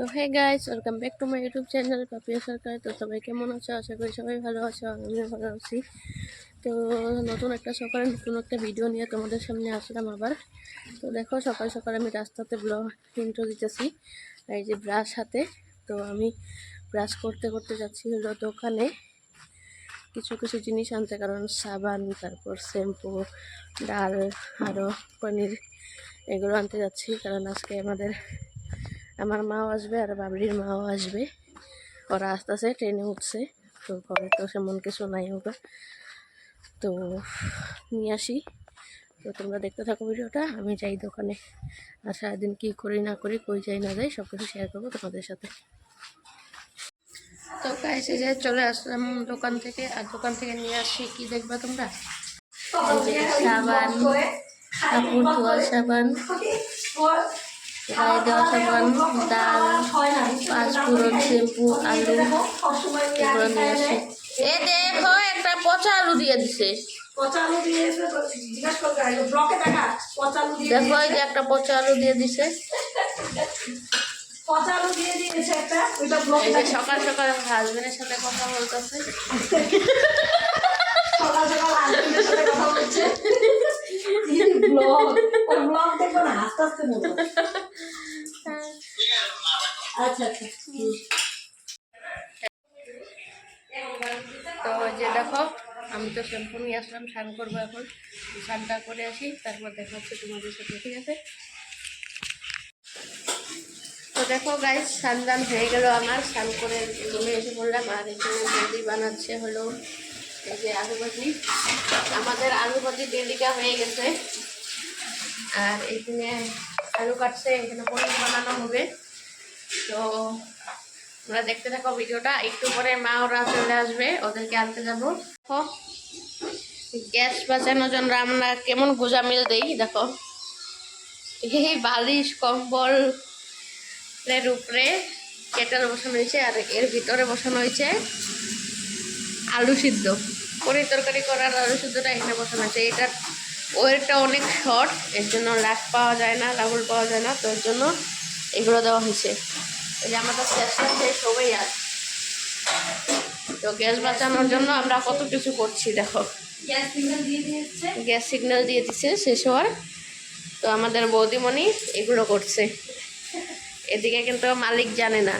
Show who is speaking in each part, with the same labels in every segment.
Speaker 1: তো hey guys, welcome back to my YouTube channel Papiya Sarkar. তো সবাই কেমন আছো? আশা করি সবাই ভালো আছো, আমিও ভালো আছি। তো নতুন একটা সকালে নতুন একটা ভিডিও নিয়ে তোমাদের সামনে আসলাম আবার। তো দেখো, সকাল সকাল আমি রাস্তাতে ব্লগ ইন্ট্রো দিতেছি, এই যে ব্রাশ হাতে। তো আমি ব্রাশ করতে করতে যাচ্ছি হলো দোকানে কিছু কিছু জিনিস আনতে, কারণ সাবান, তারপর শ্যাম্পু, ডাল, আরও পনির এগুলো আনতে যাচ্ছি। কারণ আজকে আমার মাও আসবে আর বাবরির মাও আসবে। ওরা আসতেছে, ট্রেনে উঠছে। তো ঘরে তো সেমন কিছু নাই ওরা, তো নিয়ে আসি। তো তোমরা দেখতে থাকো ভিডিওটা। আমি যাই দোকানে, আর সারাদিন কী করি না করি, কই যাই না যাই, সব কিছু শেয়ার করবো তোমাদের সাথে। তো এসে যে চলে আসলাম দোকান থেকে, আর দোকান থেকে নিয়ে আসি কি দেখবা তোমরা, সাবান, কাপড় ধোয়া সাবান, গায়ে দেওয়া সাবান, ডাল, পাঁচফোড়ন, শ্যাম্পু, আলু এগুলো নিয়ে আসি। এ দেখো, একটা পচা আলু দিয়ে দিছে। দেখো, এই যে একটা পচা আলু দিয়ে দিছে। সকাল সকাল হাজবেন্ডের সাথে কথা বলতেছে। সকাল সকাল হাজবেন্ডের সাথে কথা বলছে। আচ্ছা আচ্ছা। তো যে দেখো, আমি তো শ্যাম্পু নিয়ে আসলাম, স্নান করবো এখন। স্নানটা করে আসি, তারপর দেখা হচ্ছে তোমাদের সাথে, ঠিক আছে? তো দেখো গাইস, স্নান হয়ে গেল আমার। স্নান করে রুমে এসে পড়লাম, আর এখানে মুড়ি বানাচ্ছে হলো এই যে আলু ভাজি। আমাদের আলু ভাজি ডেলিটা হয়ে গেছে, আর এখানে আলু কাটছে, এখানে পনির বানানো হবে। তো তোমরা দেখতে থাকো ভিডিওটা। একটু পরে মা ওরা চলে আসবে, ওদেরকে আনতে যাবো। গ্যাস বাঁচানোর জন্য আমরা কেমন গোজামিল দেই দেখো। এই বালিশ কম্বল এর উপরে কেটেল বসানো হয়েছে, আর এর ভিতরে বসানো হয়েছে আলু সিদ্ধ। পনির তরকারি করার আলু সিদ্ধটা এখানে বসানো হয়েছে। এটার ওয়েটটা অনেক শর্ট, এর জন্য লাখ পাওয়া যায় না, লাগুল পাওয়া যায় না, তো এর জন্য এগুলো দেওয়া হয়েছে। এই যে আমাদের চেষ্টা সবাই আছে। তো গ্যাস বাঁচানোর জন্য আমরা কত কিছু করছি দেখো। গ্যাস সিগন্যাল দিয়ে দিচ্ছে শেষ হওয়ার। তো আমাদের বৌদিমণি এগুলো করছে। এদিকে কিন্তু মালিক জানে না,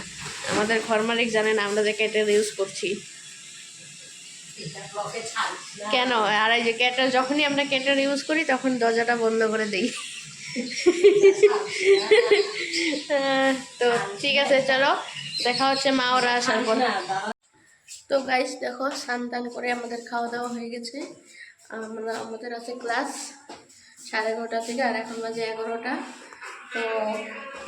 Speaker 1: আমাদের ঘর মালিক জানে না আমরা যে কেটেল ইউজ করছি কেন। আর এই যে কেটেল, যখনই আমরা কেটেল ইউজ করি তখন দরজাটা বন্ধ করে দিই। তো ঠিক আছে, চলো দেখা হচ্ছে মা ওরা আসার পর। তো গাইস দেখো, স্নান করে আমাদের খাওয়া দাওয়া হয়ে গেছে। আমাদের আছে ক্লাস 9:30 থেকে, আর এখন বাজে 11টা। তো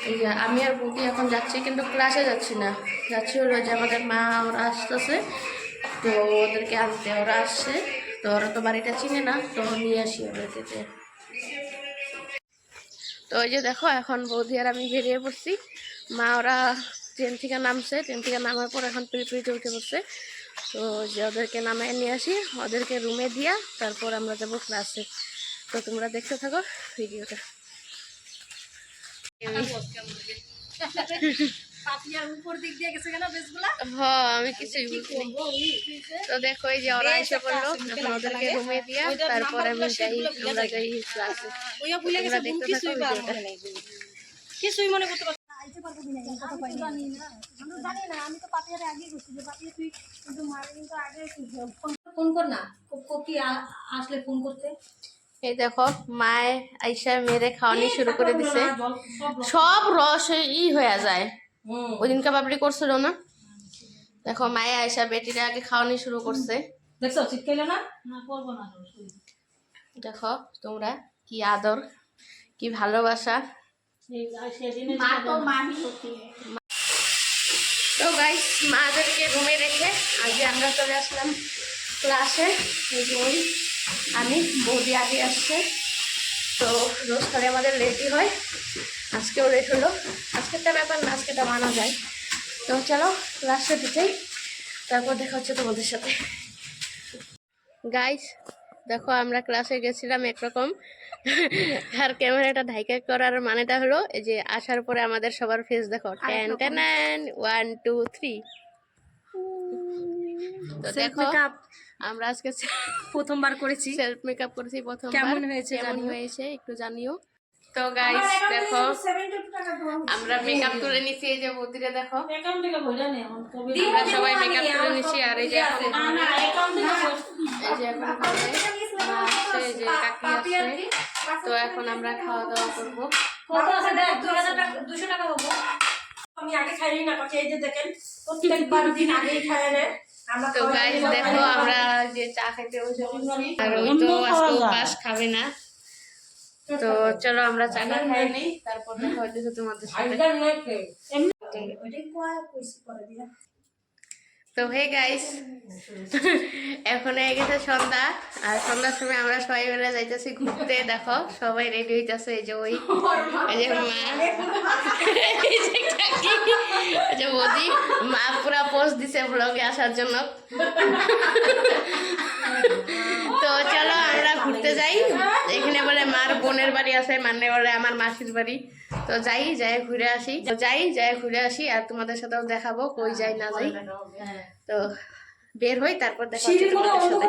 Speaker 1: এই যে আমি আর বৌদি এখন যাচ্ছি, কিন্তু ক্লাসে যাচ্ছি না, যাচ্ছি হলো যে আমাদের মা ওরা আসতেছে, তো ওদেরকে আনতে। ওরা আসছে, তো ওরা তো বাড়িটা চিনে না, তো নিয়ে আসি ওদেরকে। তো ওই যে দেখো, এখন বৌদি আর আমি বেরিয়ে পড়ছি। মা ওরা ট্রেন থেকে নামছে, ট্রেন থেকে নামার পর এখন পিড়িতে উঠে পড়ছে। তো যে ওদেরকে নামায় নিয়ে আসি, ওদেরকে রুমে দিয়া তারপর আমরা যাবো ক্লাসে। তো তোমরা দেখতে থাকো ভিডিওটা। আমি কিছুই বুঝিনি। তো দেখো, এই যে ওরা এসে পড়লো, এখন ওদেরকে রুমে দিয়া তারপর আমরা যাই ক্লাসে। তোমরা দেখতে থাকো ভিডিওটা।
Speaker 2: কিছুই মনে করতে পারছি ফোন কর না, কি আসলে ফোন করতে।
Speaker 1: এই দেখো, মায়ে আইসা মেরে খাওয়ানি শুরু করে দিছে। সব রস হয়ে যায়। ওই দিনকে বাবরি করছিল না, দেখো মায়ে আইসা বেটিরা আগে খাওয়ানি শুরু করছে।
Speaker 2: দেখছো চিৎকাইলে না।
Speaker 1: দেখো তোমরা, কি আদর, কি ভালোবাসা। তো গাইস, মাদেরকে রুমে রেখে আগে আমরা চলে আসলাম ক্লাসে। ওই আমি, বৌদি আগে আসছে। তো রোজ করে আমাদের লেটই হয়, আজকেও লেট হলো। আজকেরটা ব্যাপার না, আজকেটা মানা যায়। তো চলো ক্লাসে ঢুকেই, তারপর দেখা হচ্ছে তোমাদের সাথে। গাইস দেখো, আমরা ক্লাসে গেছিলাম একরকম, আর ক্যামেরাটা ঢাইকা করার মানেটা হলো এই যে আসার পরে আমাদের সবার ফেস দেখো, টেন টেন 1 2 3। তো দেখো আমরা আজকে
Speaker 2: প্রথমবার করেছি,
Speaker 1: সেলফ মেকআপ করেছি প্রথমবার।
Speaker 2: কেমন হয়েছে
Speaker 1: কেমন
Speaker 2: জানিও।
Speaker 1: হয়েছে একটু জানিও। তো গাইস দেখো আমরা মেকআপ তুলে নিছি, এই যে বৌদিরা দেখো আমরা সবাই মেকআপ তুলে নিছি। আর এই যে এখন এই যে এখন ঘরে মা আসছে, এই যে কাকি আসছে। তো এখন আমরা খাওয়া দাওয়া করবো।
Speaker 2: কত আছে দেখ, 2000 টাকা 200 টাকা হবো। আমি আগে খাইনি না, কাছে এই যে দেখেন প্রত্যেকবার দিন আগেই খায় না আমরা।
Speaker 1: তো গাইস দেখো আমরা যে চা খেতে বসে পড়ছি, আর ওই তো আজকে উপাস খাবে না। তো চলো আমরা চাটা খাই নেই, তারপর দেখা হইতেছে তোমাদের সাথে। তো হে গাইস এখন হয়ে গেছে সন্ধ্যা, আর সন্ধ্যার সময় আমরা সবাই মিলে যাইতেছি ঘুরতে। দেখো সবাই রেডি হইতেছে, এই যে ওই এই যে মা, এই যে কাকি, এই যে বৌদি। মা পুরা পোস্ট দিছে ব্লগে আসার জন্য। তো চলো আমরা ঘুরতে যাই। এখানে বলে মার বোনের বাড়ি আছে, মানে বলে আমার মাসির বাড়ি। তো যাই ঘুরে আসি, ঘুরে আসি আর তোমাদের সাথেও দেখাবো কই যাই না যাই। তো বের হই, তারপর দেখা হচ্ছে তোমাদের সাথে।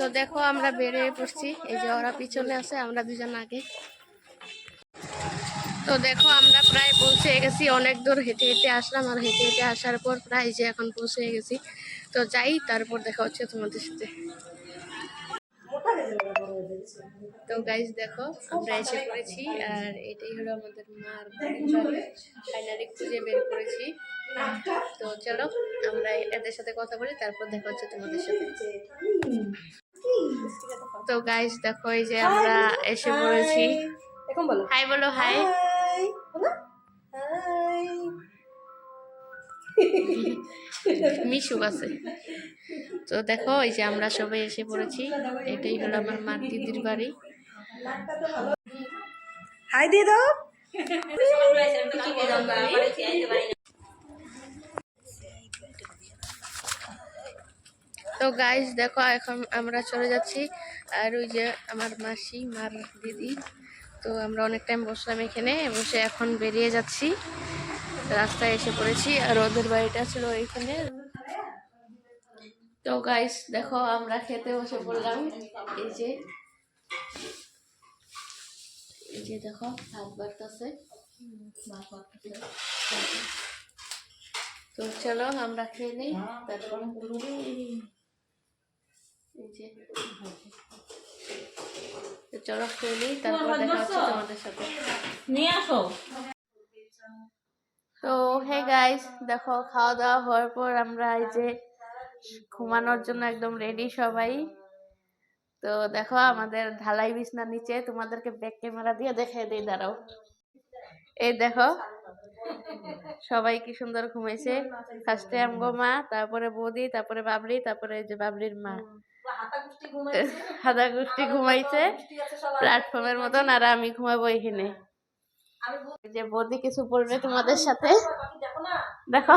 Speaker 1: তো দেখো আমরা বেরিয়ে পড়ছি, এই যে ওরা পিছনে আছে, আমরা দুজন আগে। তো দেখো আমরা প্রায় পৌঁছে গেছি, অনেক দূর হেঁটে হেঁটে আসলাম। আর হেঁটে হেঁটে আসার পর প্রায় যে এখন পৌঁছে গেছি। তো যাই, তারপর দেখা হচ্ছে তোমাদের সাথে। তো গাইস দেখো আমরা এসে পড়েছি, আর এটাই হলো আমাদের মার বাড়ি। ফাইনালি খুঁজে বের করেছি। তো চলো আমরা এদের সাথে কথা বলি, তারপর দেখা হচ্ছে তোমাদের সাথে। তো গাইস দেখো এই যে আমরা এসে পড়েছি। হাই বলো, হাই। মিশুক আছে। তো দেখো এই যে আমরা সবাই এসে পড়েছি, এটাই হলো আমার মার দিদির বাড়ি।
Speaker 2: হাই দিয়ে দাও।
Speaker 1: তো গাইস দেখো এখন আমরা চলে যাচ্ছি, আর ওই যে আমার মাসি, মার দিদি। তো আমরা অনেক টাইম বসলাম এখানে, বসে এখন বেরিয়ে যাচ্ছি। রাস্তায় এসে পড়েছি, আর ওদের বাড়িটা ছিল এইখানে। তো গাইস দেখো আমরা খেতে বসে পড়লাম। এই যে দেখো ভাত বাড়তেছে। তো চলো আমরা খেয়ে নিই, তারপর এই যে তো চলো খেয়ে নিই, তারপর দেখা হচ্ছে তোমাদের সাথে।
Speaker 2: নিয়ে আসো।
Speaker 1: তো হে গাইস দেখো খাওয়া দাওয়া হওয়ার পর আমরা এই যে ঘুমানোর জন্য একদম রেডি সবাই। তো দেখো আমাদের ঢালাই বিছনার নিচে, তোমাদেরকে ব্যাক ক্যামেরা দিয়ে দেখিয়ে দিই, দাঁড়াও। এই দেখো সবাই কি সুন্দর ঘুমাইছে। ফার্স্টে আমগো মা, তারপরে বৌদি, তারপরে বাবরি, তারপরে এই যে বাবরির মা। হাদা গোষ্ঠী ঘুমাইছে প্ল্যাটফর্মের মতন, আর আমি ঘুমাবো এখানে। যে বৌদি কিছু বলবে তোমাদের সাথে, দেখো।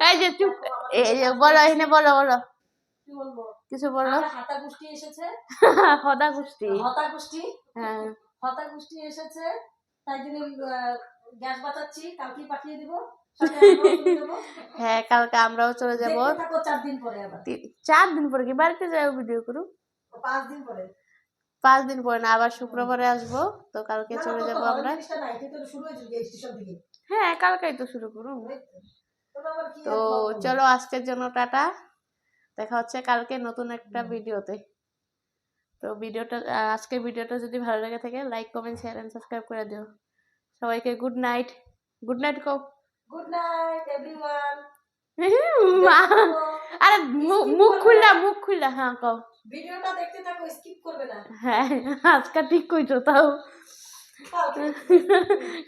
Speaker 1: এই যে চুপ, এই যে বলো এখানে, বলো বলো কিছু বলো।
Speaker 2: হাতা গোষ্ঠী এসেছে,
Speaker 1: হদা গোষ্ঠী,
Speaker 2: হতা গোষ্ঠী,
Speaker 1: হ্যাঁ
Speaker 2: হতা গোষ্ঠী এসেছে, তাই জন্য গ্যাস বাঁচাচ্ছি, কালকে পাঠিয়ে দিব।
Speaker 1: হ্যাঁ কালকে আমরাও চলে যাবো।
Speaker 2: 4 দিন পরে, আবার
Speaker 1: 4 দিন পরে কি বাড়িতে যাবো ভিডিও করু?
Speaker 2: 5 দিন পরে,
Speaker 1: 5 দিন পরে না, আবার শুক্রবারে আসবো। তো কালকে চলে যাবো আমরা। হ্যাঁ কালকেই তো শুরু করুন। তো চলো আজকের জন্য টাটা, দেখা হচ্ছে কালকে নতুন একটা ভিডিওতে। তো আজকের ভিডিওটা যদি ভালো লেগে থাকে like comment share and subscribe করে দিও। সবাইকে গুড নাইট। গুড নাইট কও।
Speaker 2: Good night everyone.
Speaker 1: আরে মুখ খুললা হ্যাঁ কও।
Speaker 2: ভিডিওটা দেখতে থাকো, স্কিপ করবে না।
Speaker 1: হ্যাঁ আজকে ঠিক কইছো, তাও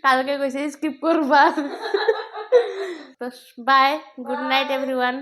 Speaker 1: কালকে কইছে স্কিপ করবা। তো বাই, গুড নাইট এভরিওয়ান।